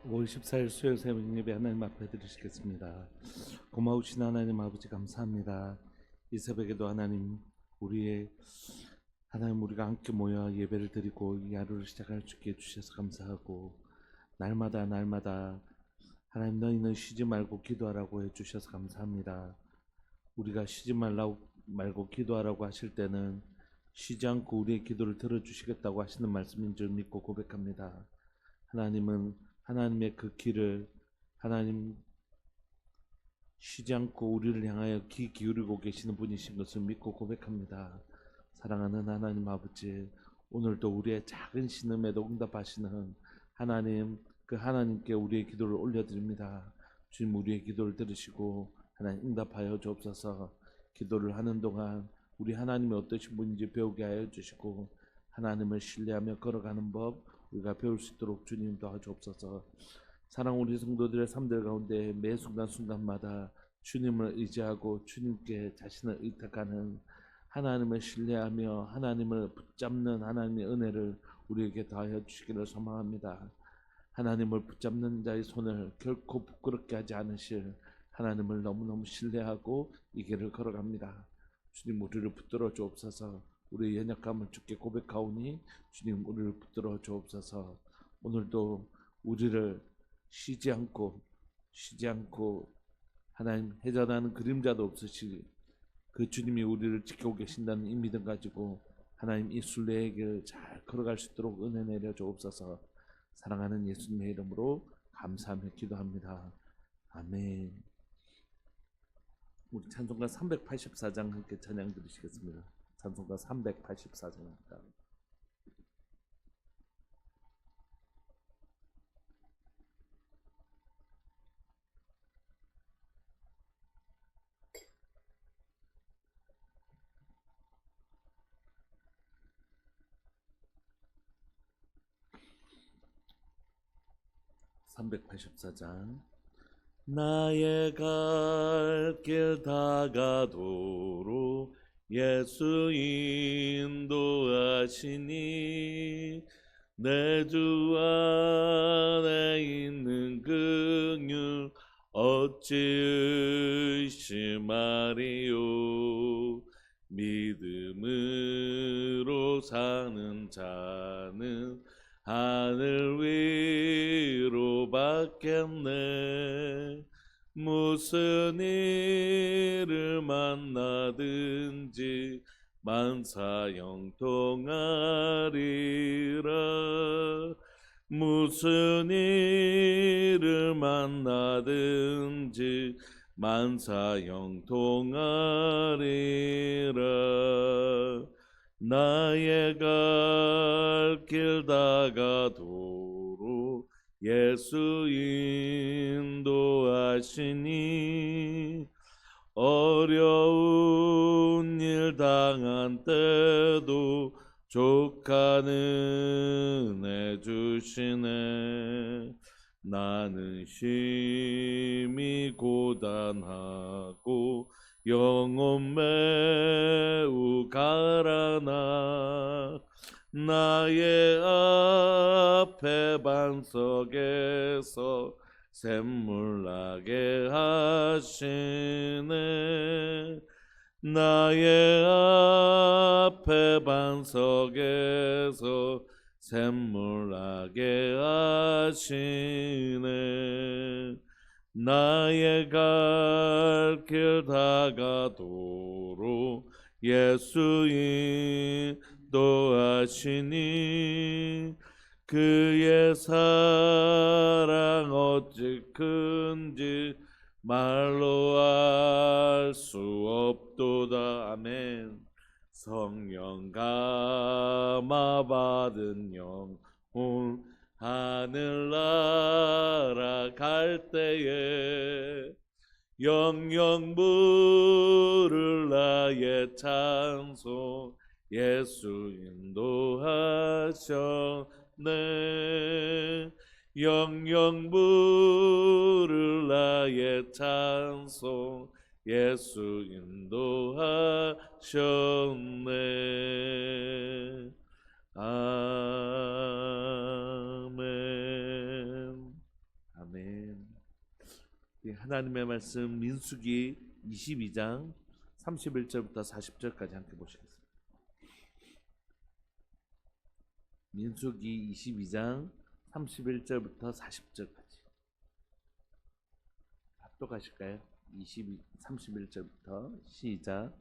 5월 14일 수요일 새벽 예배 하나님 앞에 드리시겠습니다. 고마우신 하나님 아버지 감사합니다. 이 새벽에도 하나님 우리가 함께 모여 예배를 드리고 이 하루를 시작할 수 있게 해주셔서 감사하고, 날마다 하나님 너희는 쉬지 말고 기도하라고 해주셔서 감사합니다. 우리가 쉬지 말고 기도하라고 하실 때는 쉬지 않고 우리의 기도를 들어주시겠다고 하시는 말씀인 줄 믿고 고백합니다. 하나님은 하나님의 그 길을, 하나님 쉬지 않고 우리를 향하여 귀 기울이고 계시는 분이신 것을 믿고 고백합니다. 사랑하는 하나님 아버지, 오늘도 우리의 작은 신음에도 응답하시는 하나님, 그 하나님께 우리의 기도를 올려드립니다. 주님, 우리의 기도를 들으시고 하나님 응답하여 주옵소서. 기도를 하는 동안 우리 하나님이 어떠신 분인지 배우게 하여 주시고, 하나님을 신뢰하며 걸어가는 법 우리가 배울 수 있도록 주님 도와주옵소서. 사랑 우리 성도들의 삶들 가운데 매 순간순간마다 주님을 의지하고 주님께 자신을 의탁하는, 하나님을 신뢰하며 하나님을 붙잡는 하나님의 은혜를 우리에게 더하여 주시기를 소망합니다. 하나님을 붙잡는 자의 손을 결코 부끄럽게 하지 않으실 하나님을 너무너무 신뢰하고 이 길을 걸어갑니다. 주님, 우리를 붙들어 주옵소서. 우리의 연약함을 주께 고백하오니 주님, 우리를 붙들어 주옵소서. 오늘도 우리를 쉬지 않고 하나님, 해전하는 그림자도 없으시 그 주님이 우리를 지키고 계신다는 이 믿음 가지고 하나님 이 순례의 길을 잘 걸어갈 수 있도록 은혜 내려 주옵소서. 사랑하는 예수님의 이름으로 감사하며 기도합니다. 아멘. 우리 찬송가 384장 함께 찬양 드리시겠습니다. 찬송가 384장입니다. 384장. 나의 갈 길 다가도록 예수 인도하시니, 내 주 안에 있는 긍휼 어찌 의심하리요. 믿음으로 사는 자는 하늘 위로 받겠네. 무슨 일을 만나든지 만사형통하리라. 무슨 일을 만나든지 만사형통하리라. 나의 갈 길 다가도록 예수 인도하시니, 어려운 일 당한 때도 족하는 애 주시네. 나는 심히 고단하고 영혼 매우 가라나, 나의 앞에 반석에서 샘물 나게 하시네. 나의 앞에 반석에서 샘물 나게 하시네. 나의 갈 길 다가도록 예수 인도하시니, 그의 사랑 어찌 큰지 말로 알 수 없도다. 아멘. 성령 감화 받은 영혼 하늘 날아갈 때에 영영 부를 나의 찬송 예수 인도하셨네. 영영 부를 나의 찬송 예수 인도하셨네. 아멘. 하나님의 말씀 민수기 22장 31절부터 40절까지 함께 보시겠습니다. 민수기 22장 31절부터 40절까지 합독하실까요? 31절부터 시작.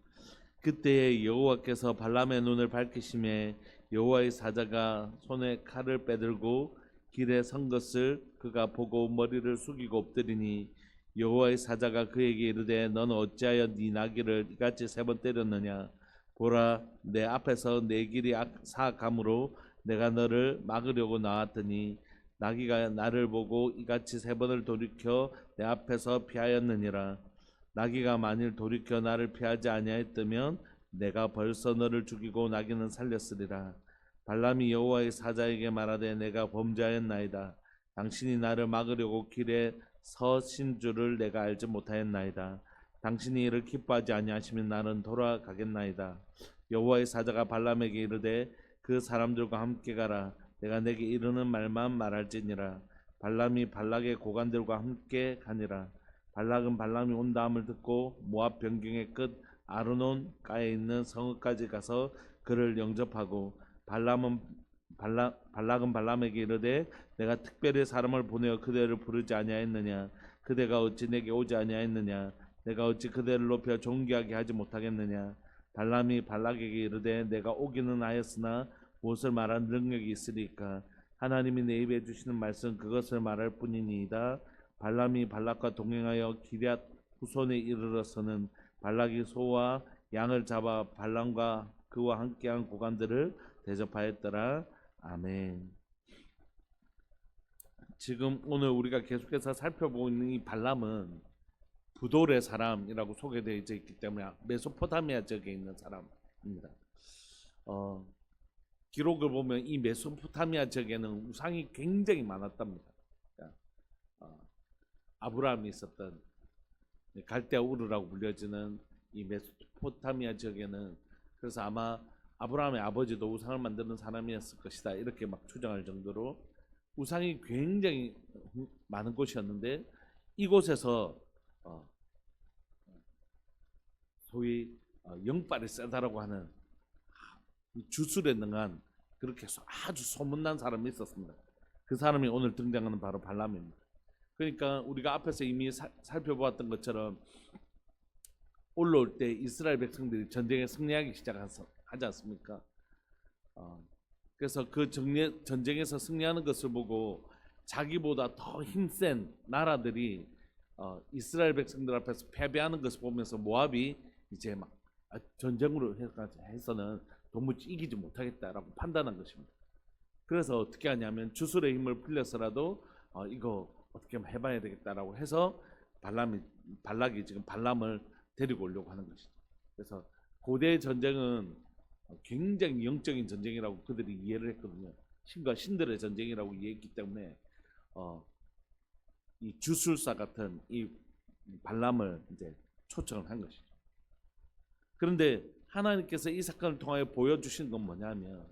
그때 여호와께서 발람의 눈을 밝히심에 여호와의 사자가 손에 칼을 빼들고 길에 선 것을 그가 보고 머리를 숙이고 엎드리니 여호와의 사자가 그에게 이르되 너는 어찌하여 네 나귀를 이같이 3번 때렸느냐. 보라, 내 앞에서 내 길이 사악함으로 내가 너를 막으려고 나왔더니 나귀가 나를 보고 이같이 3번을 돌이켜 내 앞에서 피하였느니라. 나귀가 만일 돌이켜 나를 피하지 아니하였다면 내가 벌써 너를 죽이고 나귀는 살렸으리라. 발람이 여호와의 사자에게 말하되 내가 범죄하였나이다. 당신이 나를 막으려고 길에 서신 줄을 내가 알지 못하였나이다. 당신이 이를 기뻐하지 아니하시면 나는 돌아가겠나이다. 여호와의 사자가 발람에게 이르되 그 사람들과 함께 가라. 내가 내게 이르는 말만 말할지니라. 발람이 발락의 고관들과 함께 가니라. 발락은 발람이 온다함을 듣고 모압 변경의 끝 아르논가에 있는 성읍까지 가서 그를 영접하고 발락은 발람에게 이르되 내가 특별히 사람을 보내어 그대를 부르지 아니하였느냐. 그대가 어찌 내게 오지 아니하였느냐. 내가 어찌 그대를 높여 존귀하게 하지 못하겠느냐. 발람이 발락에게 이르되 내가 오기는 하였으나 무엇을 말할 능력이 있으리까. 하나님이 내 입에 주시는 말씀 그것을 말할 뿐이니이다. 발람이 발락과 동행하여 기럇 후손에 이르러서는 발락이 소와 양을 잡아 발람과 그와 함께한 고관들을 대접하였더라. 아멘. 지금 오늘 우리가 계속해서 살펴보고 있는 이 발람은 부돌의 사람이라고 소개되어 있기 때문에 메소포타미아 지역에 있는 사람입니다. 기록을 보면 이 메소포타미아 지역에는 우상이 굉장히 많았답니다. 아브라함이 있었던 갈대아 우르라고 불려지는 이 메소포타미아 지역에는 그래서 아마 아브라함의 아버지도 우상을 만드는 사람이었을 것이다 이렇게 막 추정할 정도로 우상이 굉장히 많은 곳이었는데 이곳에서 소위 영빨이 세다라고 하는 주술에 능한 그렇게 아주 소문난 사람이 있었습니다. 그 사람이 오늘 등장하는 바로 발람입니다. 그러니까 우리가 앞에서 이미 살펴보았던 것처럼 올라올 때 이스라엘 백성들이 전쟁에 승리하기 시작하지 않습니까? 그래서 그 전쟁에서 승리하는 것을 보고 자기보다 더 힘센 나라들이 이스라엘 백성들 앞에서 패배하는 것을 보면서 모압이 이제 막 전쟁으로 해서는 도무지 이기지 못하겠다라고 판단한 것입니다. 그래서 어떻게 하냐면 주술의 힘을 빌려서라도 이거 어떻게 해봐야 되겠다라고 해서 발락이 지금 발람을 데리고 오려고 하는 것이죠. 그래서 고대 전쟁은 굉장히 영적인 전쟁이라고 그들이 이해를 했거든요. 신과 신들의 전쟁이라고 이해했기 때문에 이 주술사 같은 이 발람을 이제 초청을 한 것이죠. 그런데 하나님께서 이 사건을 통하여 보여주신 건 뭐냐면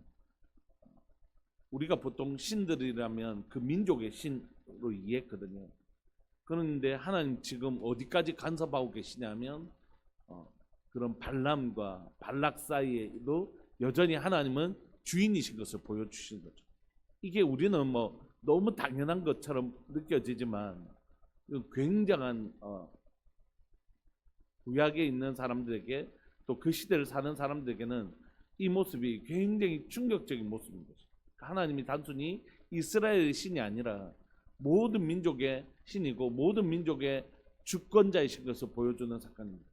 우리가 보통 신들이라면 그 민족의 신으로 이해했거든요. 그런데 하나님 지금 어디까지 간섭하고 계시냐면 그런 발람과 발락 사이에도 여전히 하나님은 주인이신 것을 보여주신 거죠. 이게 우리는 뭐 너무 당연한 것처럼 느껴지지만 굉장한 구약에 있는 사람들에게 또 그 시대를 사는 사람들에게는 이 모습이 굉장히 충격적인 모습인 거죠. 하나님이 단순히 이스라엘의 신이 아니라 모든 민족의 신이고 모든 민족의 주권자이신 것을 보여주는 사건입니다.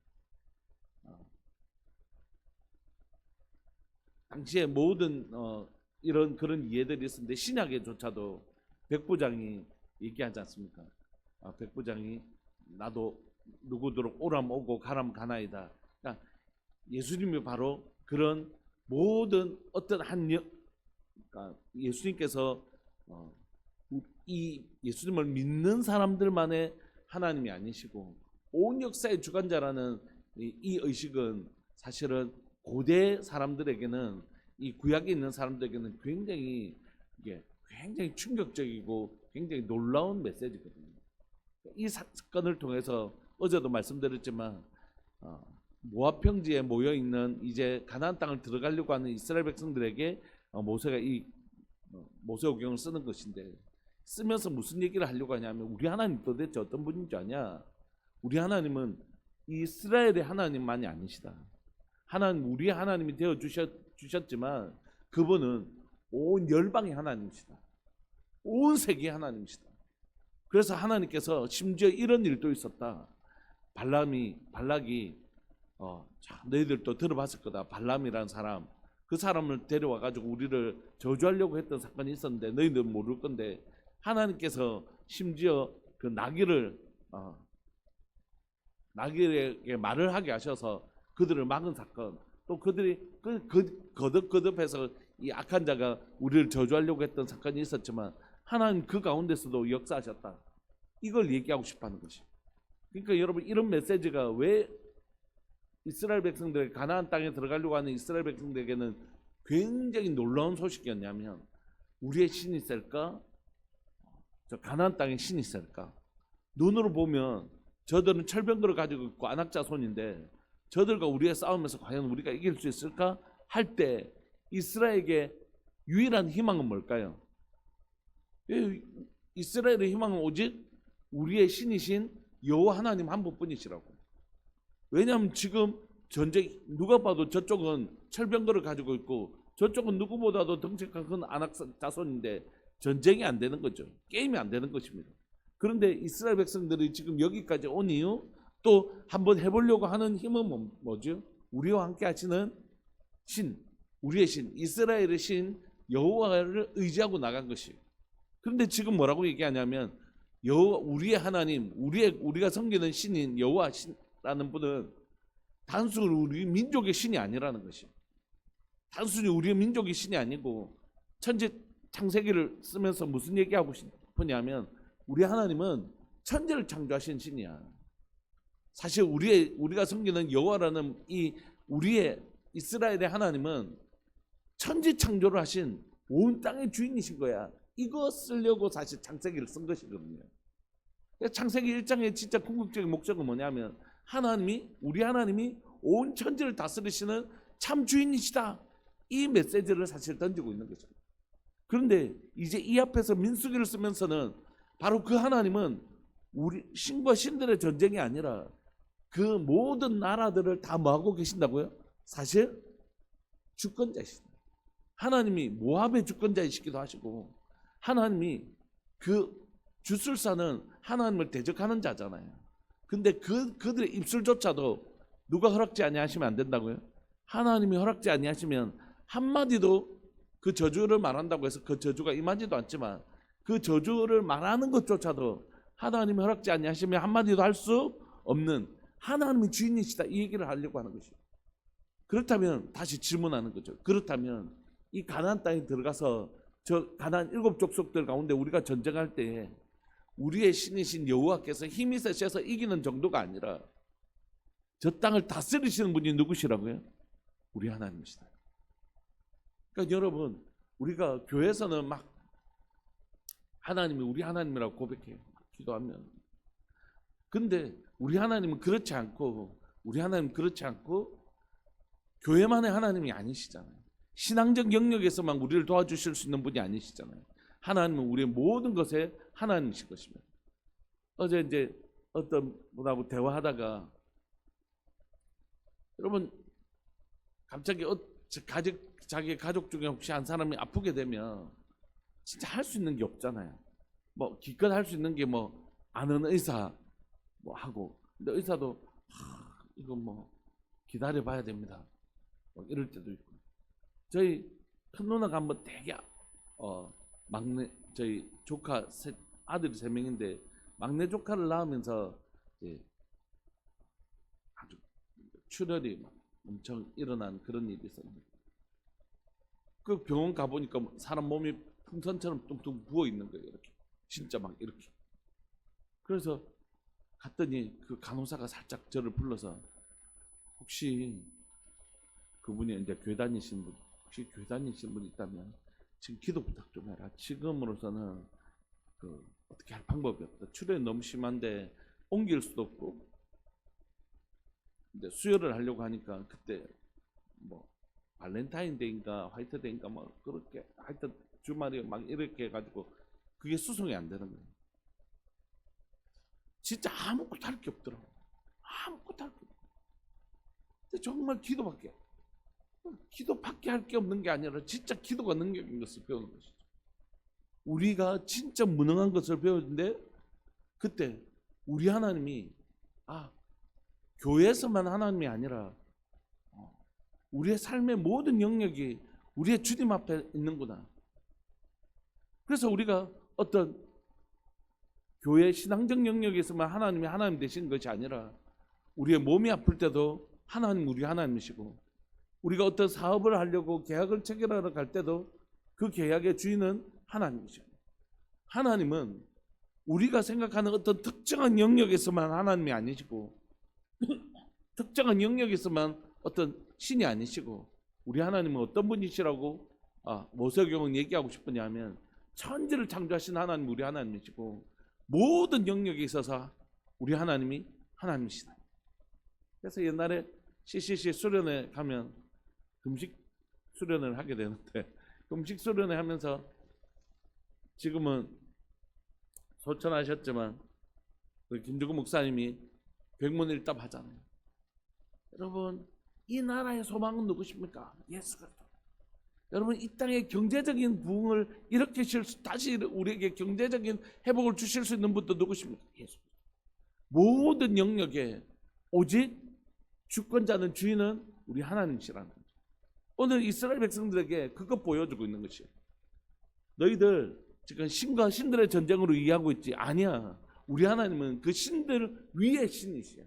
당시에 모든 이런 그런 이해들이 있었는데 신약에조차도 백부장이 얘기하지 않습니까? 백부장이 나도 누구도록 오람 오고 가람 가나이다. 그러니까 예수님이 바로 그런 모든 어떤 그러니까 예수님께서 이 예수님을 믿는 사람들만의 하나님이 아니시고 온 역사의 주관자라는 이 의식은 사실은 고대 사람들에게는 이 구약에 있는 사람들에게는 굉장히 충격적이고 굉장히 놀라운 메시지거든요. 이 사건을 통해서 어제도 말씀드렸지만 모압 평지에 모여 있는 이제 가나안 땅을 들어가려고 하는 이스라엘 백성들에게 모세가 이 모세오경을 쓰는 것인데, 쓰면서 무슨 얘기를 하려고 하냐면, 우리 하나님 도대체 어떤 분인 줄 아냐? 우리 하나님은 이스라엘의 하나님만이 아니시다. 하나님, 우리의 하나님이 되어 주셨지만 그분은 온 열방의 하나님이시다. 온 세계의 하나님이시다. 그래서 하나님께서 심지어 이런 일도 있었다. 발락이 너희들도 들어봤을 거다. 발람이라는 사람, 그 사람을 데려와 가지고 우리를 저주하려고 했던 사건이 있었는데 너희들은 모를 건데, 하나님께서 심지어 그 나귀에게 말을 하게 하셔서 그들을 막은 사건, 또 그들이 거듭거듭해서 이 악한 자가 우리를 저주하려고 했던 사건이 있었지만 하나님 그 가운데서도 역사하셨다. 이걸 얘기하고 싶어하는 것이. 그러니까 여러분, 이런 메시지가 왜 이스라엘 백성들, 가나안 땅에 들어가려고 하는 이스라엘 백성들에게는 굉장히 놀라운 소식이었냐면, 우리의 신이 있을까? 저 가나안 땅에 신이 있을까? 눈으로 보면 저들은 철병거를 가지고 있고 안악자손인데 저들과 우리가 싸우면서 과연 우리가 이길 수 있을까? 할 때 이스라엘에게 유일한 희망은 뭘까요? 이스라엘의 희망은 오직 우리의 신이신 여호와 하나님 한 분뿐이시라고. 왜냐하면 지금 전쟁, 누가 봐도 저쪽은 철병거를 가지고 있고 저쪽은 누구보다도 덩치가 큰 안악자손인데 전쟁이 안 되는 거죠. 게임이 안 되는 것입니다. 그런데 이스라엘 백성들이 지금 여기까지 온 이유, 또 한번 해보려고 하는 힘은 뭐죠? 우리와 함께 하시는 신, 우리의 신, 이스라엘의 신 여호와를 의지하고 나간 것이. 그런데 지금 뭐라고 얘기하냐면, 우리의 하나님, 우리가 섬기는 신인 여호와라는 분은 단순히 우리 민족의 신이 아니라는 것이. 단순히 우리의 민족의 신이 아니고, 천지 창세기를 쓰면서 무슨 얘기하고 싶으냐면, 우리 하나님은 천지를 창조하신 신이야. 사실 우리가 섬기는 여호와라는 이 우리의 이스라엘의 하나님은 천지 창조를 하신 온 땅의 주인이신 거야. 이거 쓰려고 사실 창세기를 쓴 것이거든요. 창세기 1장의 진짜 궁극적인 목적은 뭐냐면, 우리 하나님이 온 천지를 다스리시는 참 주인이시다. 이 메시지를 사실 던지고 있는 거죠. 그런데 이제 이 앞에서 민수기를 쓰면서는 바로 그 하나님은 우리 신과 신들의 전쟁이 아니라 그 모든 나라들을 다 뭐하고 계신다고요? 사실 주권자이십니다. 하나님이 모압의 주권자이시기도 하시고, 하나님이 그 주술사는 하나님을 대적하는 자잖아요. 근데 그들의 입술조차도 누가 허락지 아니하시면 안 된다고요? 하나님이 허락지 아니하시면 한마디도 그 저주를 말한다고 해서 그 저주가 임하지도 않지만, 그 저주를 말하는 것조차도 하나님이 허락지 아니하시면 한마디도 할 수 없는 하나님이 주인이시다, 이 얘기를 하려고 하는 것이죠. 그렇다면 다시 질문하는 거죠. 그렇다면 이 가나안 땅에 들어가서 저 가나안 7 족속들 가운데 우리가 전쟁할 때에 우리의 신이신 여호와께서 힘이 세셔서 이기는 정도가 아니라 저 땅을 다스리시는 분이 누구시라고요? 우리 하나님이시다. 그러니까 여러분, 우리가 교회에서는 막 하나님이 우리 하나님이라고 고백해요. 기도하면. 근데 우리 하나님은 그렇지 않고 교회만의 하나님이 아니시잖아요. 신앙적 영역에서만 우리를 도와주실 수 있는 분이 아니시잖아요. 하나님은 우리의 모든 것에 하나님이실 것입니다. 어제 이제 어떤 분하고 대화하다가, 여러분 갑자기 자기 가족 중에 혹시 한 사람이 아프게 되면 진짜 할 수 있는 게 없잖아요. 뭐 기껏 할 수 있는 게 뭐 아는 의사 뭐 하고, 근데 의사도 이거 뭐 기다려 봐야 됩니다, 뭐 이럴 때도 있고. 저희 큰 누나가 한번 되게 막내, 저희 조카 아들이 3명인데 막내 조카를 낳으면서 이제 아주 출혈이 막 엄청 일어난 그런 일이 있었는데, 그 병원 가보니까 사람 몸이 풍선처럼 뚱뚱 부어 있는 거예요. 이렇게 진짜 막 이렇게. 그래서 갔더니 그 간호사가 살짝 저를 불러서, 혹시 그분이 이제 교회 다니신 분 있다면 지금 기도 부탁 좀 해라. 지금으로서는 어떻게 할 방법이 없다. 출혈이 너무 심한데 옮길 수도 없고, 근데 수혈을 하려고 하니까 그때 뭐 발렌타인데이인가 화이트데이인가 뭐 그렇게 하여튼 주말에 막 이렇게 해가지고 그게 수송이 안 되는 거예요. 진짜 아무것도 할 게 없더라고. 아무것도 할 게 없어. 근데 정말 기도밖에 할 게 없는 게 아니라 진짜 기도가 능력인 것을 배우는 것이죠. 우리가 진짜 무능한 것을 배우는데 그때 우리 하나님이 교회에서만 하나님이 아니라 우리의 삶의 모든 영역이 우리의 주님 앞에 있는구나. 그래서 우리가 어떤 교회 신앙적 영역에서만 하나님이 하나님 되시는 것이 아니라 우리의 몸이 아플 때도 하나님 우리 하나님이시고, 우리가 어떤 사업을 하려고 계약을 체결하러 갈 때도 그 계약의 주인은 하나님이시고, 하나님은 우리가 생각하는 어떤 특정한 영역에서만 하나님이 아니시고 특정한 영역에서만 어떤 신이 아니시고, 우리 하나님은 어떤 분이시라고 모세오경은 얘기하고 싶으냐면 천지를 창조하신 하나님 우리 하나님이시고 모든 영역에 있어서 우리 하나님이 하나님이시다. 그래서 옛날에 CCC 수련회 가면 금식 수련을 하게 되는데, 금식 수련회 하면서 지금은 소천하셨지만 김주구 목사님이 백문일답 하잖아요. 여러분, 이 나라의 소망은 누구십니까? 예수 그리스도. 여러분, 이 땅의 경제적인 부흥을 일으키실 수, 다시 우리에게 경제적인 회복을 주실 수 있는 분도 누구십니까? 예수. 모든 영역에 오직 주권자는 주인은 우리 하나님이시라는 거죠. 오늘 이스라엘 백성들에게 그것 보여주고 있는 것이에요. 너희들 지금 신과 신들의 전쟁으로 이해하고 있지? 아니야. 우리 하나님은 그 신들 위의 신이시에요.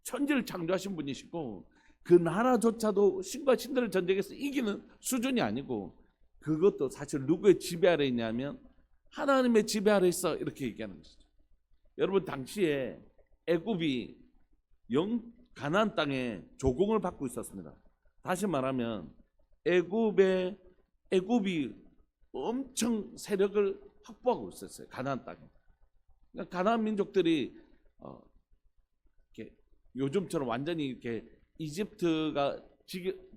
천지를 창조하신 분이시고 그 나라조차도 신과 신들의 전쟁에서 이기는 수준이 아니고, 그것도 사실 누구의 지배 아래 있냐면 하나님의 지배 아래 있어, 이렇게 얘기하는 것이죠. 여러분, 당시에 애굽이 가나안 땅에 조공을 받고 있었습니다. 다시 말하면 애굽이 엄청 세력을 확보하고 있었어요. 가나안 땅에. 그러니까 가나안 민족들이 이렇게 요즘처럼 완전히 이렇게 이집트가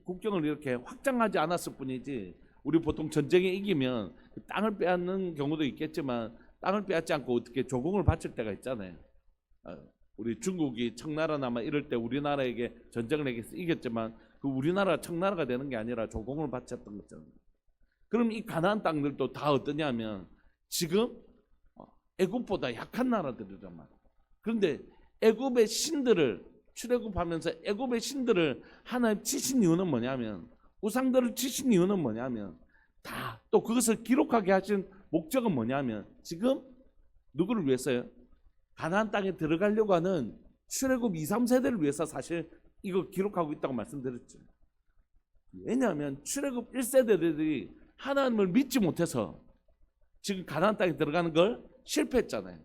국경을 이렇게 확장하지 않았을 뿐이지, 우리 보통 전쟁에 이기면 땅을 빼앗는 경우도 있겠지만 땅을 빼앗지 않고 어떻게 조공을 바칠 때가 있잖아요. 우리 중국이 청나라나 이럴 때 우리나라에게 전쟁을 해서 이겼지만 그 우리나라 청나라가 되는 게 아니라 조공을 바쳤던 거잖아요. 그럼 이 가나안 땅들도 다 어떠냐면 지금 애굽보다 약한 나라들이란 말이에요. 그런데 애굽의 신들을 출애굽하면서 애굽의 신들을 하나님 치신 이유는 뭐냐면, 우상들을 치신 이유는 뭐냐면, 다 또 그것을 기록하게 하신 목적은 뭐냐면, 지금 누구를 위해서요? 가나안 땅에 들어가려고 하는 출애굽 2, 3세대를 위해서 사실 이거 기록하고 있다고 말씀드렸죠. 왜냐하면 출애굽 1세대들이 하나님을 믿지 못해서 지금 가나안 땅에 들어가는 걸 실패했잖아요.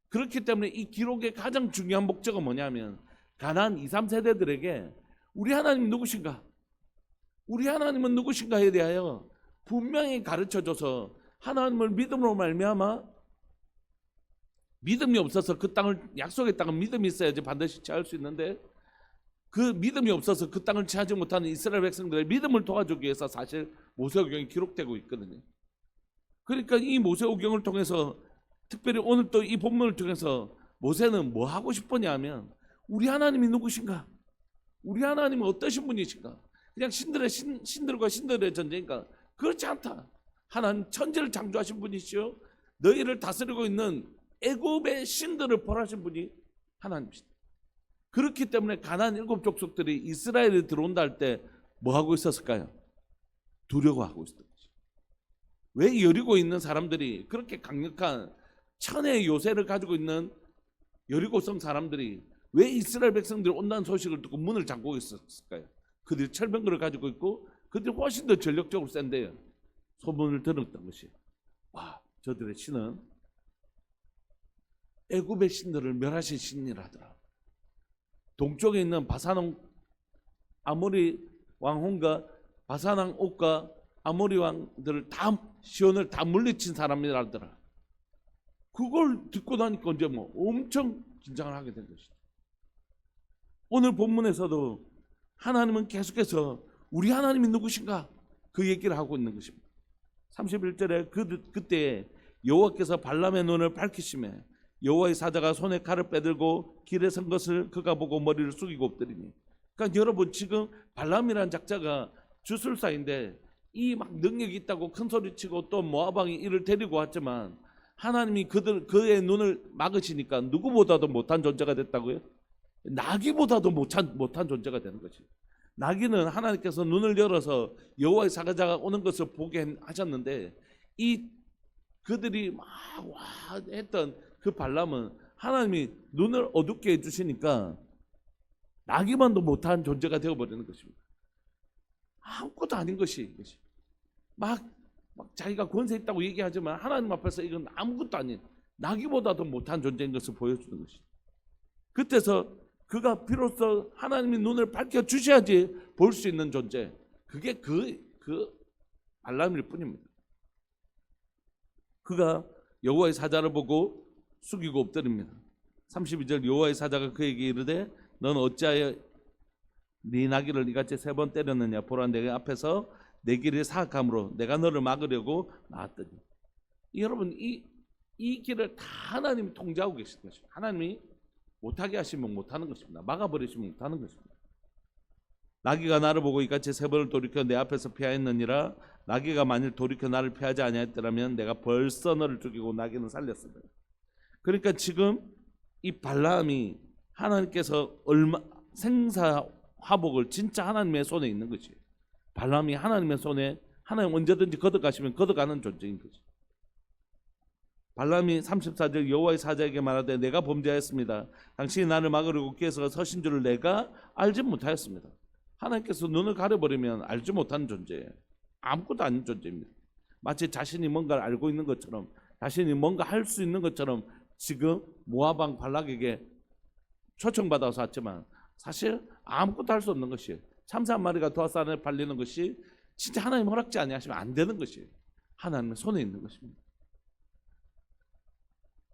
그렇기 때문에 이 기록의 가장 중요한 목적은 뭐냐면, 가나안 2, 3세대들에게 우리 하나님 누구신가? 우리 하나님은 누구신가에 대하여 분명히 가르쳐줘서 하나님을 믿음으로 말미암아, 믿음이 없어서 그 땅을, 약속의 땅은 믿음이 있어야지 반드시 취할 수 있는데 그 믿음이 없어서 그 땅을 취하지 못하는 이스라엘 백성들의 믿음을 도와주기 위해서 사실 모세오경이 기록되고 있거든요. 그러니까 이 모세오경을 통해서, 특별히 오늘 또 이 본문을 통해서 모세는 뭐 하고 싶었냐 하면, 우리 하나님이 누구신가? 우리 하나님은 어떠신 분이신가? 그냥 신들과 신들의 전쟁인가? 그렇지 않다. 하나님 천지를 창조하신 분이시요 너희를 다스리고 있는 애굽의 신들을 벌하신 분이 하나님이시다. 그렇기 때문에 가나안 7족속들이 이스라엘에 들어온다 할 때 뭐 하고 있었을까요? 두려워하고 있었던 거죠. 왜 여리고에 있는 사람들이, 그렇게 강력한 천의 요새를 가지고 있는 여리고성 사람들이 왜 이스라엘 백성들이 온다는 소식을 듣고 문을 잠그고 있었을까요? 그들이 철병거를 가지고 있고 그들이 훨씬 더 전력적으로 센데요. 소문을 들었던 것이, 저들의 신은 애굽의 신들을 멸하신 신이라더라. 동쪽에 있는 바산왕 아모리 왕혼과 바산왕 옥과 아모리 왕들을 다, 시온을 다 물리친 사람이라더라. 그걸 듣고 나니까 이제 뭐 엄청 긴장을 하게 된 것이죠. 오늘 본문에서도 하나님은 계속해서 우리 하나님이 누구신가 그 얘기를 하고 있는 것입니다. 31절에 그때 여호와께서 발람의 눈을 밝히시매 여호와의 사자가 손에 칼을 빼들고 길에 선 것을 그가 보고 머리를 숙이고 엎드리니. 그러니까 여러분 지금 발람이라는 작자가 주술사인데 이 막 능력이 있다고 큰 소리치고 또 모압왕이 이를 데리고 왔지만 하나님이 그의 눈을 막으시니까 누구보다도 못한 존재가 됐다고요? 나귀보다도 못한 존재가 되는 것이. 나귀는 하나님께서 눈을 열어서 여호와의 사자가 오는 것을 보게 하셨는데 이 그들이 막 와 했던 그 발람은 하나님이 눈을 어둡게 해주시니까 나귀만도 못한 존재가 되어버리는 것입니다. 아무것도 아닌 것이 막 자기가 권세 있다고 얘기하지만 하나님 앞에서 이건 아무것도 아닌 나귀보다도 못한 존재인 것을 보여주는 것이죠. 그때서 그가 비로소 하나님이 눈을 밝혀주셔야지 볼 수 있는 존재, 그게 그 발람일 뿐입니다. 그가 여호와의 사자를 보고 숙이고 엎드립니다. 32절 여호와의 사자가 그에게 이르되 넌 어찌하여 네 나귀를 이같이 3번 때렸느냐. 보라 내 앞에서 내 길이 사악함으로 내가 너를 막으려고 나왔더니. 여러분 이 길을 다 하나님이 통제하고 계시는 것입니다. 하나님이 못하게 하시면 못하는 것입니다. 막아버리시면 못하는 것입니다. 나귀가 나를 보고 이같이 3번을 돌이켜 내 앞에서 피하였느니라. 나귀가 만일 돌이켜 나를 피하지 아니하였더라면 내가 벌써 너를 죽이고 나귀는 살렸습니다. 그러니까 지금 이 발람이 하나님께서 생사화복을 진짜 하나님의 손에 있는 것이에요. 발람이 하나님의 손에 하나님 언제든지 걷어가시면 걷어가는 존재인 거죠. 발람이 34절 여호와의 사자에게 말하되 내가 범죄하였습니다. 당신이 나를 막으려고 기에서 서신 줄을 내가 알지 못하였습니다. 하나님께서 눈을 가려버리면 알지 못하는 존재예요. 아무것도 아닌 존재입니다. 마치 자신이 뭔가를 알고 있는 것처럼 자신이 뭔가 할 수 있는 것처럼 지금 모압왕 발락에게 초청받아서 왔지만 사실 아무것도 할 수 없는 것이에요. 참새 한 마리가 도화산에 팔리는 것이 진짜 하나님 허락지 아니하시면 안 되는 것이에요. 하나님의 손에 있는 것입니다.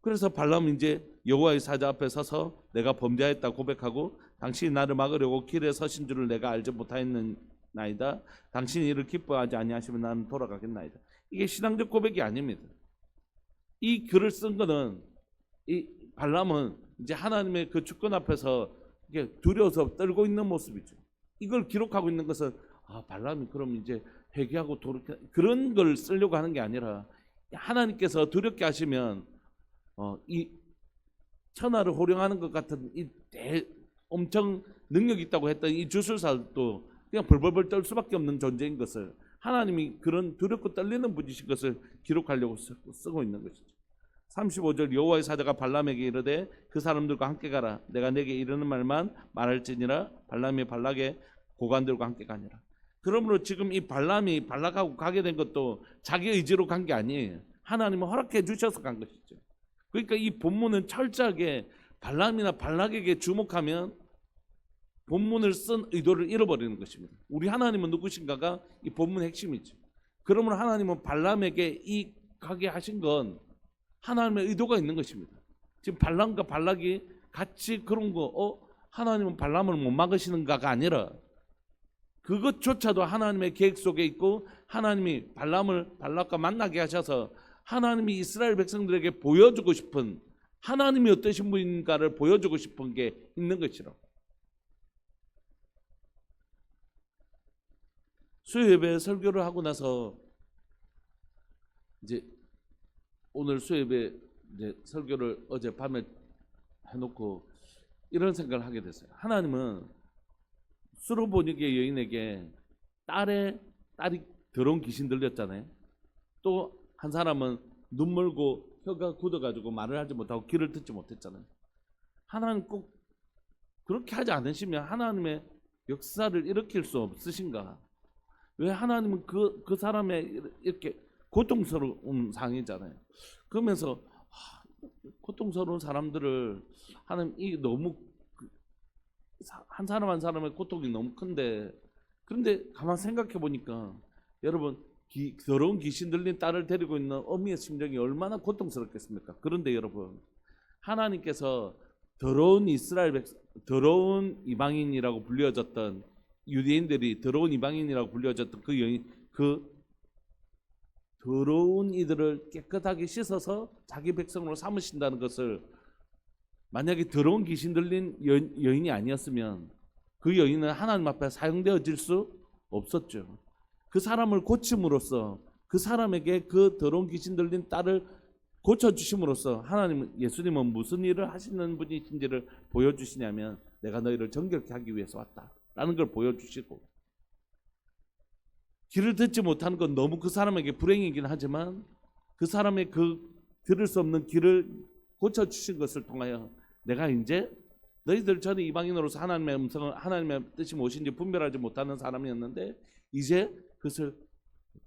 그래서 발람은 이제 여호와의 사자 앞에 서서 내가 범죄하였다 고백하고 당신이 나를 막으려고 길에 서신 줄을 내가 알지 못하였나이다. 당신이 이를 기뻐하지 아니하시면 나는 돌아가겠나이다. 이게 신앙적 고백이 아닙니다. 이 글을 쓴 거는 이 발람은 이제 하나님의 그 주권 앞에서 이게 두려워서 떨고 있는 모습이죠. 이걸 기록하고 있는 것은 발람이 그럼 이제 회개하고 돌이켜 그런 걸 쓰려고 하는 게 아니라 하나님께서 두렵게 하시면 이 천하를 호령하는 것 같은 이 엄청 능력이 있다고 했던 이 주술사도 그냥 벌벌벌 떨 수밖에 없는 존재인 것을 하나님이 그런 두렵고 떨리는 분이신 것을 기록하려고 쓰고 있는 것이죠. 35절 여호와의 사자가 발람에게 이르되 그 사람들과 함께 가라. 내가 내게 이르는 말만 말할지니라. 발람이 발락의 고관들과 함께 가니라. 그러므로 지금 이 발람이 발락하고 가게 된 것도 자기 의지로 간 게 아니에요. 하나님은 허락해 주셔서 간 것이죠. 그러니까 이 본문은 철저하게 발람이나 발락에게 주목하면 본문을 쓴 의도를 잃어버리는 것입니다. 우리 하나님은 누구신가가 이 본문의 핵심이죠. 그러므로 하나님은 발람에게 이 가게 하신 건 하나님의 의도가 있는 것입니다. 지금 발람과 발락이 같이 그런 거 하나님은 발람을 못 막으시는가가 아니라 그것조차도 하나님의 계획 속에 있고 하나님이 발락과 만나게 하셔서 하나님이 이스라엘 백성들에게 보여주고 싶은 하나님이 어떠신 분인가를 보여주고 싶은 게 있는 것이라. 수요예배 설교를 하고 나서 이제 오늘 수요예배 이제 설교를 어제 밤에 해놓고 이런 생각을 하게 됐어요. 하나님은 수르보니게 여인에게 딸이 더러운 귀신 들렸잖아요. 또 한 사람은 눈 멀고 혀가 굳어가지고 말을 하지 못하고 귀를 듣지 못했잖아요. 하나님 꼭 그렇게 하지 않으시면 하나님의 역사를 일으킬 수 없으신가? 왜 하나님은 그 사람의 이렇게 고통스러운 상이잖아요. 그러면서 고통스러운 사람들을 하나님 이 너무 한 사람 한 사람의 고통이 너무 큰데 그런데 가만 생각해 보니까 여러분 더러운 귀신 들린 딸을 데리고 있는 어미의 심정이 얼마나 고통스럽겠습니까? 그런데 여러분, 하나님께서 더러운 더러운 이방인이라고 불려졌던 유대인들이 더러운 이방인이라고 불려졌던 그 여인, 그 더러운 이들을 깨끗하게 씻어서 자기 백성으로 삼으신다는 것을, 만약에 더러운 귀신 들린 여인이 아니었으면 그 여인은 하나님 앞에 사용되어질 수 없었죠. 그 사람을 고침으로써, 그 사람에게 그 더러운 귀신 들린 딸을 고쳐주심으로써 예수님은 무슨 일을 하시는 분이신지를 보여주시냐면, 내가 너희를 정결케 하기 위해서 왔다라는 걸 보여주시고, 귀를 듣지 못하는 건 너무 그 사람에게 불행이긴 하지만 그 사람의 그 들을 수 없는 귀를 고쳐주신 것을 통하여 내가 이제 너희들 전에 이방인으로서 하나님의 음성을, 하나님의 뜻이 무엇인지 분별하지 못하는 사람이었는데 이제 그것을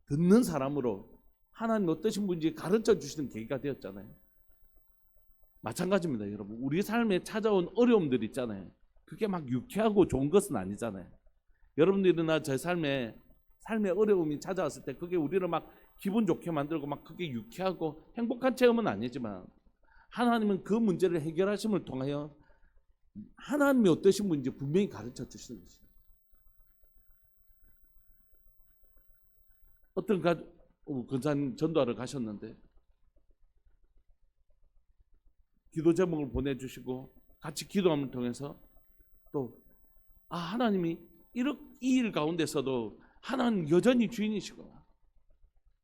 듣는 사람으로 하나님 어떠신 분인지 가르쳐 주시는 계기가 되었잖아요. 마찬가지입니다, 여러분. 우리 삶에 찾아온 어려움들 있잖아요. 그게 막 유쾌하고 좋은 것은 아니잖아요. 여러분들이나 제 삶에 어려움이 찾아왔을 때 그게 우리를 막 기분 좋게 만들고 막 그게 유쾌하고 행복한 체험은 아니지만, 하나님은 그 문제를 해결하심을 통하여 하나님이 어떠신 분인지 분명히 가르쳐 주시는 것입니다. 어떤 근사님 전도하러 가셨는데 기도 제목을 보내주시고 같이 기도함을 통해서 또 하나님이 이 일 가운데서도 하나님 여전히 주인이시구나,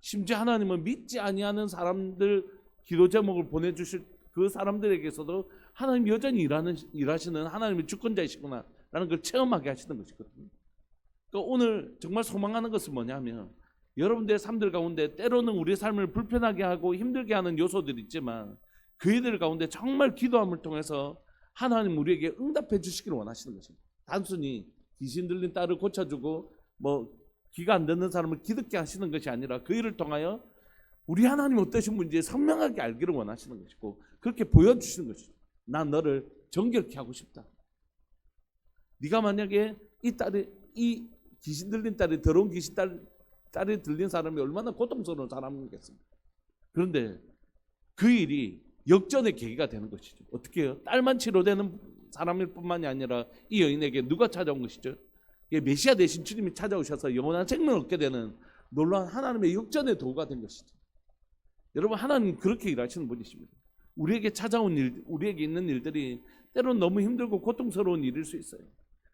심지어 하나님은 믿지 아니하는 사람들 기도 제목을 보내주실 그 사람들에게서도 하나님 여전히 일하시는 하나님의 주권자이시구나 라는 걸 체험하게 하시는 것이거든요. 그러니까 오늘 정말 소망하는 것은 뭐냐면, 여러분들의 삶들 가운데 때로는 우리의 삶을 불편하게 하고 힘들게 하는 요소들이 있지만 그 이들 가운데 정말 기도함을 통해서 하나님 우리에게 응답해 주시기를 원하시는 것입니다. 단순히 귀신 들린 딸을 고쳐주고 귀가 안 듣는 사람을 귀듣게 하시는 것이 아니라 그 일을 통하여 우리 하나님 어떠신 분인지 선명하게 알기를 원하시는 것이고, 그렇게 보여주시는 것이죠. 난 너를 정결케 하고 싶다. 네가 만약에 이 귀신 들린 딸이, 더러운 귀신 딸이 들린 사람이 얼마나 고통스러운 사람이겠습니까? 그런데 그 일이 역전의 계기가 되는 것이죠. 어떻게 해요? 딸만 치료되는 사람일 뿐만이 아니라 이 여인에게 누가 찾아온 것이죠? 메시아 대신 주님이 찾아오셔서 영원한 생명을 얻게 되는 놀라운 하나님의 역전의 도구가 된 것이죠. 여러분, 하나님 그렇게 일하시는 분이십니다. 우리에게 찾아온 일, 우리에게 있는 일들이 때로는 너무 힘들고 고통스러운 일일 수 있어요.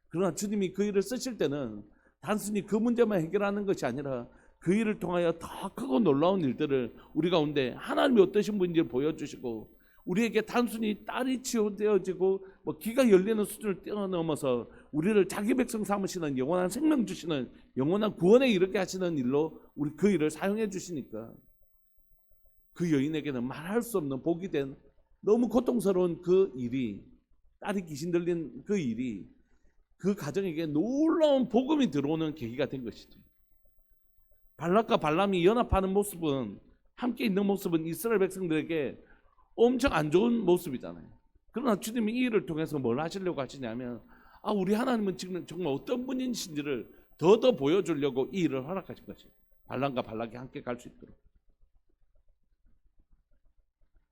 그러나 주님이 그 일을 쓰실 때는 단순히 그 문제만 해결하는 것이 아니라 그 일을 통하여 더 크고 놀라운 일들을 우리 가운데 하나님이 어떠신 분인지를 보여주시고, 우리에게 단순히 딸이 치유되어지고 귀가 열리는 수준을 뛰어넘어서 우리를 자기 백성 삼으시는, 영원한 생명 주시는, 영원한 구원에 이르게 하시는 일로 우리 그 일을 사용해 주시니까 그 여인에게는 말할 수 없는 복이 된, 너무 고통스러운 그 일이, 딸이 귀신 들린 그 일이 그 가정에게 놀라운 복음이 들어오는 계기가 된 것이죠. 발락과 발람이 연합하는 모습은, 함께 있는 모습은 이스라엘 백성들에게 엄청 안 좋은 모습이잖아요. 그러나 주님이 이 일을 통해서 뭘 하시려고 하시냐면, 우리 하나님은 지금 정말 어떤 분이신지를 더 보여주려고 이 일을 허락하신 것이에요. 발람과 발락이 함께 갈 수 있도록.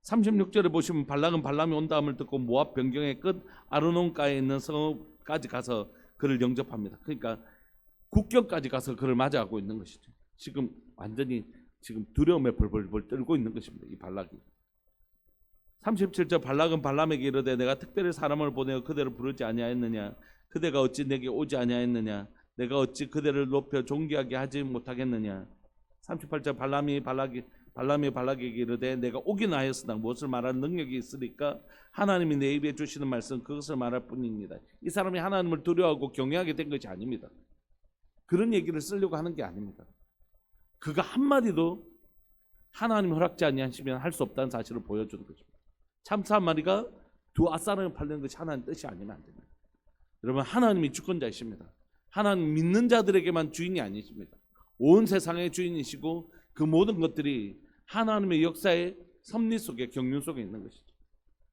36절에 보시면 발락은 발람이 온다함을 듣고 모압 변경의 끝 아르논가에 있는 성까지 가서 그를 영접합니다. 그러니까 국경까지 가서 그를 맞이하고 있는 것이죠. 지금 완전히 두려움에 벌벌 떨고 있는 것입니다, 이 발락이. 37절, 발락은 발람에게 이르되 내가 특별히 사람을 보내어 그대를 부르지 아니하였느냐? 그대가 어찌 내게 오지 아니하였느냐? 내가 어찌 그대를 높여 존귀하게 하지 못하겠느냐? 38절, 발람이 발락에게 이르되 내가 오긴 하였으나 무엇을 말할 능력이 있으리까? 하나님이 내 입에 주시는 말씀 그것을 말할 뿐입니다. 이 사람이 하나님을 두려워하고 경외하게 된 것이 아닙니다. 그런 얘기를 쓰려고 하는 게 아닙니다. 그가 한마디도 하나님 허락지 아니하시면 할 수 없다는 사실을 보여주는 것입니다. 참새 한 마리가 두 아싸랑을 팔리는 것이 하나님 뜻이 아니면 안 됩니다. 여러분, 하나님이 주권자이십니다. 하나님 믿는 자들에게만 주인이 아니십니다. 온 세상의 주인이시고 그 모든 것들이 하나님의 역사의 섭리 속에, 경륜 속에 있는 것이죠.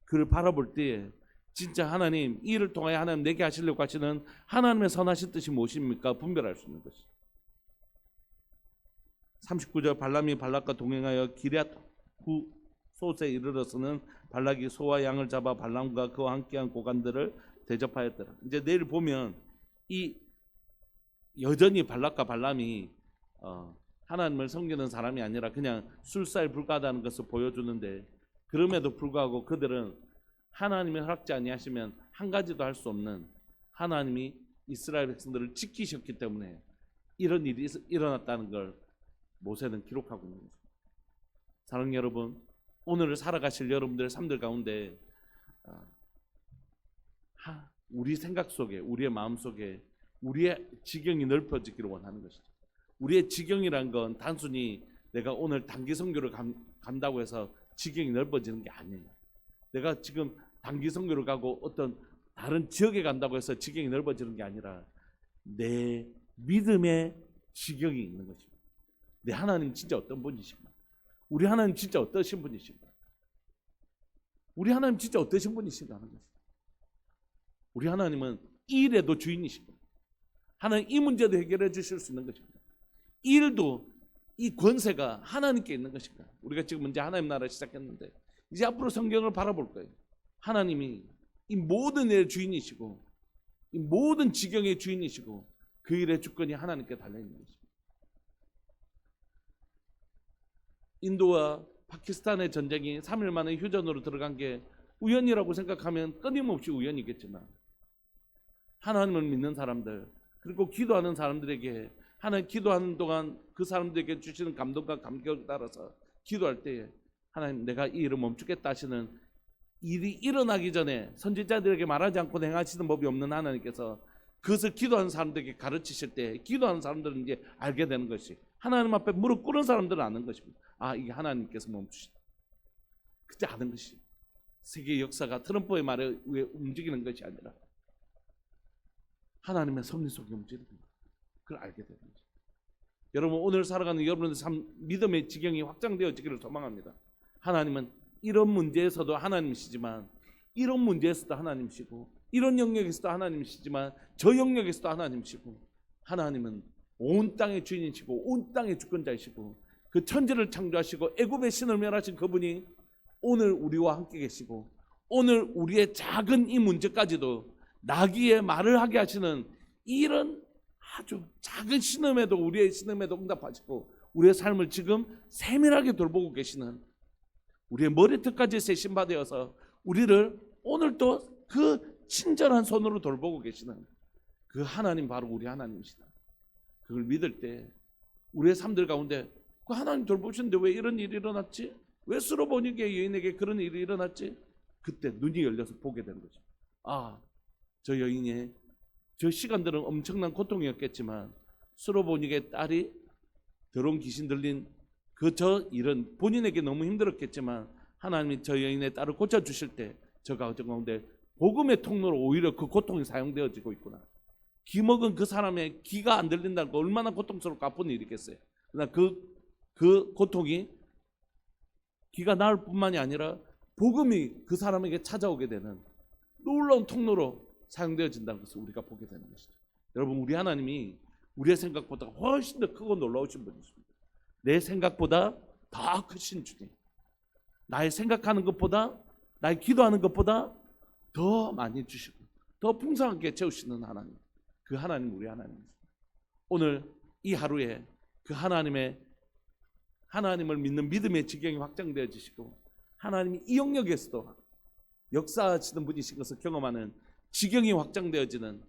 그를 바라볼 때에 진짜 하나님, 이 일을 통하여 하나님 내게 하시려고 하시는 하나님의 선하신 뜻이 무엇입니까? 분별할 수 있는 것이죠. 39절 발람이 발락과 동행하여 기럇 후솥에 이르러서는 발락이 소와 양을 잡아 발람과 그와 함께한 고관들을 대접하였더라. 이제 내일 보면 이 여전히 발락과 발람이 하나님을 섬기는 사람이 아니라 그냥 술사에 불과하다는 것을 보여주는데, 그럼에도 불구하고 그들은 하나님이 허락지 아니하시면 한 가지도 할 수 없는, 하나님이 이스라엘 백성들을 지키셨기 때문에 이런 일이 일어났다는 걸 모세는 기록하고 있는 거죠. 사랑하는 여러분, 오늘을 살아가실 여러분들의 삶들 가운데 우리 생각 속에, 우리의 마음 속에 우리의 지경이 넓어지기를 원하는 것이죠. 우리의 지경이란 건 단순히 내가 오늘 단기 선교를 간다고 해서 지경이 넓어지는 게 아니에요. 내가 지금 단기 선교를 가고 어떤 다른 지역에 간다고 해서 지경이 넓어지는 게 아니라 내 믿음의 지경이 있는 것입니다. 내 하나님 진짜 어떤 분이신가? 우리 하나님 진짜 어떠신 분이신가? 우리 하나님 진짜 어떠신 분이신가 하는 것입니다. 우리 하나님은 이 일에도 주인이십니다. 하나님 이 문제도 해결해 주실 수 있는 것입니다. 이 일도, 이 권세가 하나님께 있는 것인가? 우리가 지금 이제 하나님 나라 시작했는데 이제 앞으로 성경을 바라볼 거예요. 하나님이 이 모든 일의 주인이시고 이 모든 지경의 주인이시고 그 일의 주권이 하나님께 달려있는 것입니다. 인도와 파키스탄의 전쟁이 3일 만에 휴전으로 들어간 게 우연이라고 생각하면 끊임없이 우연이겠지만, 하나님을 믿는 사람들, 그리고 기도하는 사람들에게 하나님 기도하는 동안 그 사람들에게 주시는 감동과 감격에 따라서 기도할 때에 하나님 내가 이 일을 멈추겠다 하시는 일이 일어나기 전에 선지자들에게 말하지 않고 행하시는 법이 없는 하나님께서 그것을 기도하는 사람들에게 가르치실 때 기도하는 사람들은 이제 알게 되는 것이, 하나님 앞에 무릎 꿇은 사람들은 아는 것입니다. 아, 이게 하나님께서 멈추시다. 그때 아는 것이 세계 역사가 트럼프의 말에 의해 움직이는 것이 아니라 하나님의 섭리 속에 움직이는 것, 그걸 알게 되는 거죠. 여러분, 오늘 살아가는 여러분의 삶, 믿음의 지경이 확장되어지기를 소망합니다. 하나님은 이런 문제에서도 하나님이시지만, 이런 문제에서도 하나님이시고, 이런 영역에서도 하나님이시지만, 저 영역에서도 하나님이시고, 하나님은 온 땅의 주인이시고 온 땅의 주권자이시고, 그 천지를 창조하시고 애굽의 신을 멸하신 그분이 오늘 우리와 함께 계시고, 오늘 우리의 작은 이 문제까지도 나귀의 말을 하게 하시는 이런 아주 작은 신음에도, 우리의 신음에도 응답하시고 우리의 삶을 지금 세밀하게 돌보고 계시는, 우리의 머리끝까지 세심받아서 우리를 오늘도 그 친절한 손으로 돌보고 계시는 그 하나님, 바로 우리 하나님이시다. 그걸 믿을 때 우리의 삶들 가운데 그 하나님 돌보시는데 왜 이런 일이 일어났지? 왜 수로보니게 여인에게 그런 일이 일어났지? 그때 눈이 열려서 보게 되는 거죠. 아, 저 여인의 저 시간들은 엄청난 고통이었겠지만 수로보니게 딸이 더러운 귀신 들린 저 일은 본인에게 너무 힘들었겠지만 하나님이 저 여인의 딸을 고쳐주실 때 저 가운데 복음의 통로로 오히려 그 고통이 사용되어지고 있구나. 귀 먹은 그 사람의 귀가 안 들린다는 거 얼마나 고통스럽고 아픈 일이겠어요. 그러나 그 고통이 귀가 나을 뿐만이 아니라 복음이 그 사람에게 찾아오게 되는 놀라운 통로로 사용되어진다는 것을 우리가 보게 되는 것이죠. 여러분, 우리 하나님이 우리의 생각보다 훨씬 더 크고 놀라우신 분이십니다. 내 생각보다 더 크신 주님, 나의 생각하는 것보다, 나의 기도하는 것보다 더 많이 주시고 더 풍성하게 채우시는 하나님, 그 하나님 우리 하나님입니다. 오늘 이 하루에 그 하나님을 믿는 믿음의 지경이 확장되어지시고 하나님이 이 영역에서도 역사하시는 분이신 것을 경험하는 지경이 확장되어지는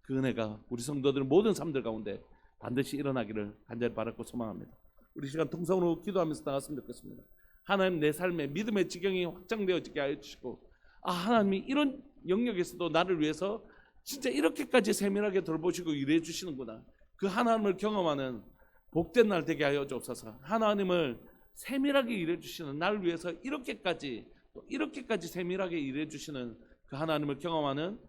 그 은혜가 우리 성도들 모든 삶들 가운데 반드시 일어나기를 간절히 바라고 소망합니다. 우리 시간 통성으로 기도하면서 나갔으면 좋겠습니다. 하나님, 내 삶에 믿음의 지경이 확장되어지게 하여 주시고, 아, 하나님이 이런 영역에서도 나를 위해서 진짜 이렇게까지 세밀하게 돌보시고 일해 주시는구나, 그 하나님을 경험하는 복된 날 되게 하여 주옵소서. 하나님을 세밀하게 일해 주시는, 나를 위해서 이렇게까지 세밀하게 일해 주시는 그 하나님을 경험하는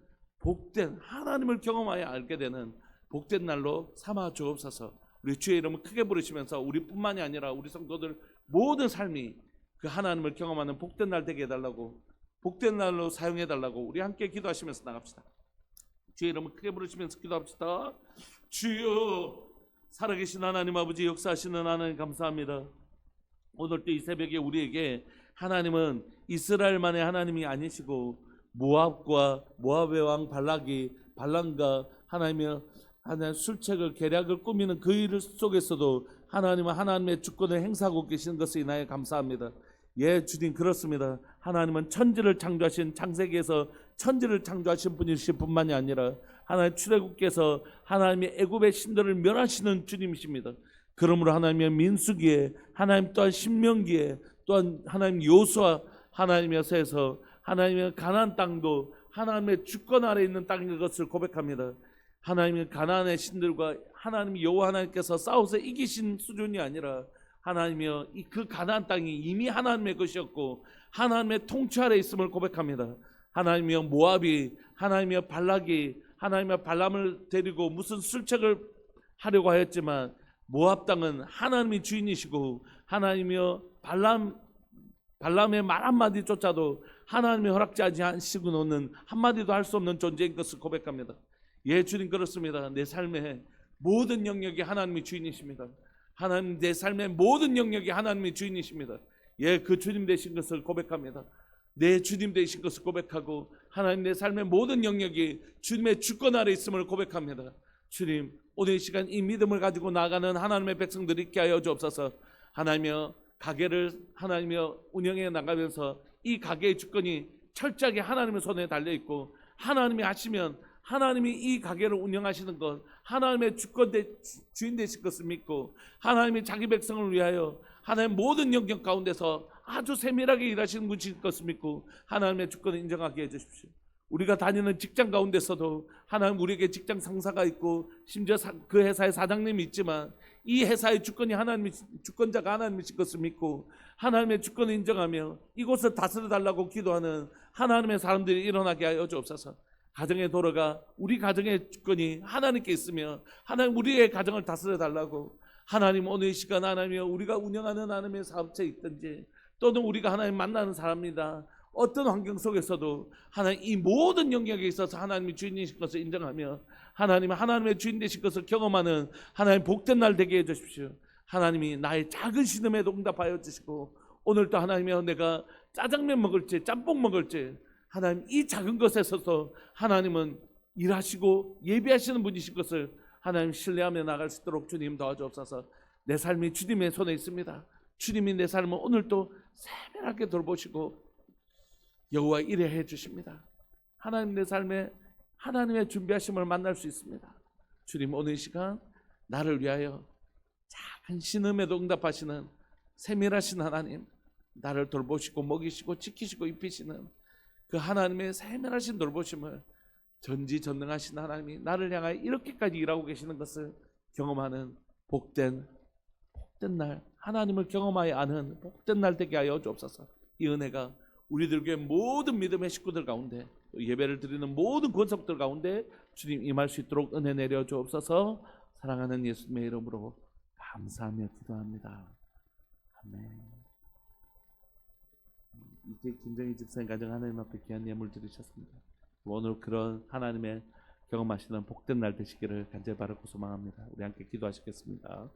복된, 하나님을 경험하여 알게 되는 복된 날로 삼아 주옵소서. 우리 주의 이름을 크게 부르시면서 우리뿐만이 아니라 우리 성도들 모든 삶이 그 하나님을 경험하는 복된 날 되게 해달라고, 복된 날로 사용해달라고 우리 함께 기도하시면서 나갑시다. 주의 이름을 크게 부르시면서 기도합시다. 주여, 살아계신 하나님 아버지, 역사하시는 하나님 감사합니다. 오늘도 이 새벽에 우리에게 하나님은 이스라엘만의 하나님이 아니시고 모압의 왕 발람과 하나님의 술책을 계략을 꾸미는 그 일 속에서도 하나님은 하나님의 주권을 행사하고 계시는 것을 인하여 감사합니다. 예, 주님, 그렇습니다. 하나님은 천지를 창조하신, 창세기에서 천지를 창조하신 분이실 뿐만이 아니라 하나님 출애굽께서 하나님의 애굽의 신들을 멸하시는 주님이십니다. 그러므로 하나님의 민수기에, 하나님 또한 신명기에, 또한 하나님 요수아 하나님께서 하나님의 가나안 땅도 하나님의 주권 아래 있는 땅인 것을 고백합니다. 하나님의 가나안의 신들과 하나님 여호와 하나님께서 싸워서 이기신 수준이 아니라 하나님이여 그 가나안 땅이 이미 하나님의 것이었고 하나님의 통치 아래 있음을 고백합니다. 하나님이여 모압이, 하나님이여 발락이, 하나님이여 발람을 데리고 무슨 술책을 하려고 하였지만 모압 땅은 하나님이 주인이시고 하나님이여 발람의 말 한마디조차도 하나님이 허락하지 않으시고 노는 한마디도 할 수 없는 존재인 것을 고백합니다. 예, 주님, 그렇습니다. 내 삶의 모든 영역이 하나님이 주인이십니다. 하나님, 내 삶의 모든 영역이 하나님이 주인이십니다. 예, 그 주님 되신 것을 고백합니다. 내 주님 되신 것을 고백하고 하나님, 내 삶의 모든 영역이 주님의 주권 아래 있음을 고백합니다. 주님, 오늘 이 시간 이 믿음을 가지고 나아가는 하나님의 백성들이 있게 하여 주옵소서. 하나님이여 가게를 하나님이여 운영해 나가면서 이 가게의 주권이 철저하게 하나님의 손에 달려있고 하나님이 하시면 하나님이 이 가게를 운영하시는 것, 하나님의 주인 되실 것을 믿고 하나님이 자기 백성을 위하여 하나님의 모든 영역 가운데서 아주 세밀하게 일하시는 분이실 것을 믿고 하나님의 주권을 인정하게 해주십시오. 우리가 다니는 직장 가운데서도 하나님, 우리에게 직장 상사가 있고 심지어 그 회사의 사장님이 있지만 이 회사의 주권자가 하나님이실 것을 믿고 하나님의 주권을 인정하며 이곳을 다스려 달라고 기도하는 하나님의 사람들이 일어나게 하여 주옵소서. 가정의 도로가, 우리 가정의 주권이 하나님께 있으며 하나님, 우리의 가정을 다스려 달라고. 하나님, 오늘 이 시간 하나님이여 우리가 운영하는 하나님의 사업체에 있든지 또는 우리가 하나님 만나는 사람이다, 어떤 환경 속에서도 하나님 이 모든 영역에 있어서 하나님이 주인이신 것을 인정하며 하나님의 주인 되신 것을 경험하는 하나님 복된 날 되게 해주십시오. 하나님이 나의 작은 신음에도 응답하여 주시고 오늘도 하나님이여 내가 짜장면 먹을지 짬뽕 먹을지 하나님 이 작은 것에서도 하나님은 일하시고 예비하시는 분이신 것을 하나님 신뢰하며 나갈 수 있도록 주님 도와주옵소서. 내 삶이 주님의 손에 있습니다. 주님이 내 삶을 오늘도 세밀하게 돌보시고 여호와 일해 주십니다. 하나님, 내 삶에 하나님의 준비하심을 만날 수 있습니다. 주님, 오늘 이 시간 나를 위하여 작은 신음에도 응답하시는 세밀하신 하나님, 나를 돌보시고 먹이시고 지키시고 입히시는 그 하나님의 세밀하신 돌보심을 전지전능하신 하나님이 나를 향하여 이렇게까지 일하고 계시는 것을 경험하는 복된 날, 하나님을 경험하여 아는 복된 날 되게 하여 주옵소서. 이 은혜가 우리들 교회 모든 믿음의 식구들 가운데, 예배를 드리는 모든 권속들 가운데 주님 임할 수 있도록 은혜 내려 주옵소서. 사랑하는 예수님의 이름으로 감사하며 기도합니다. 아멘. 이제 김정희 집사님 가정 하나님 앞에 귀한 예물 드리셨습니다. 오늘 그런 하나님의 경험하시는 복된 날 되시기를 간절히 바라고 소망합니다. 우리 함께 기도하시겠습니다.